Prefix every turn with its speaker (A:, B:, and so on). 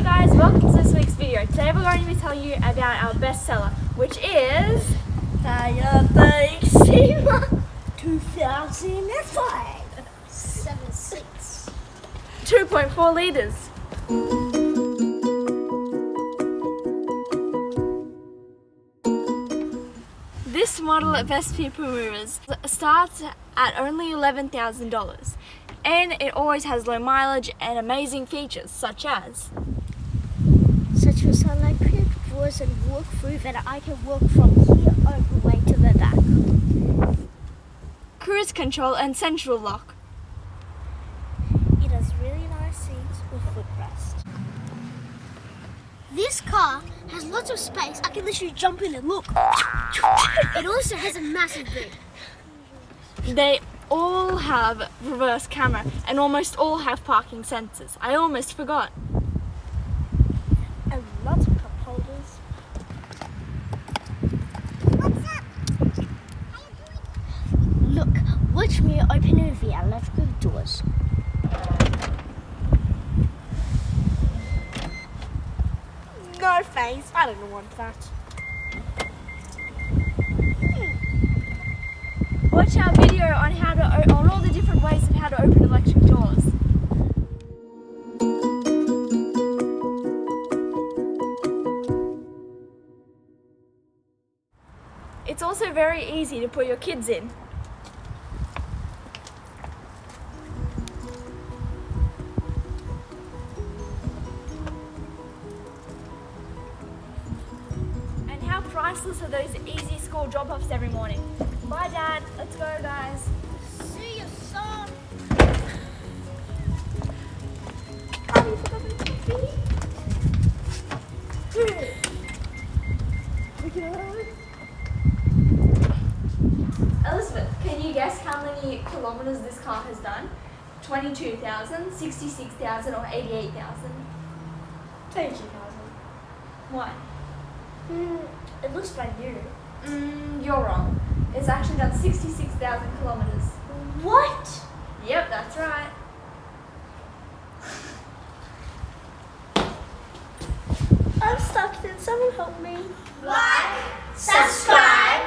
A: Hi guys, welcome to this week's video. Today we're going to be telling you about our bestseller, which is the Estima 2005
B: 7.6.
A: 2.4 litres. This model of SP Movers starts at only $11,000 and it always has low mileage and amazing features such as
B: electric doors and walk through that I can walk from here all the way to the back.
A: cruise control and central lock.
B: It has really nice seats with footrest. This car has lots of space. I can literally jump in and look. It also has a massive boot.
A: They all have reverse camera and almost all have parking sensors. I almost forgot.
B: And lots of cup holders. What's up? How you doing? Look, watch me open the electrical doors.
A: No thanks, I don't want that. Watch our video on on all the different ways of how to open electric doors. It's also very easy to put your kids in. And how priceless are those easy school drop-offs every morning. Bye Dad, let's go guys.
B: See you, son.
A: Elizabeth, can you guess how many kilometers this car has done? 22,000, 66,000 or 88,000?
B: 32,000.
A: Why?
B: It looks brand new.
A: You're wrong. It's actually done 66,000 kilometers.
B: What?
A: Yep, that's right.
B: I'm stuck. Did someone help me?
C: Like, subscribe,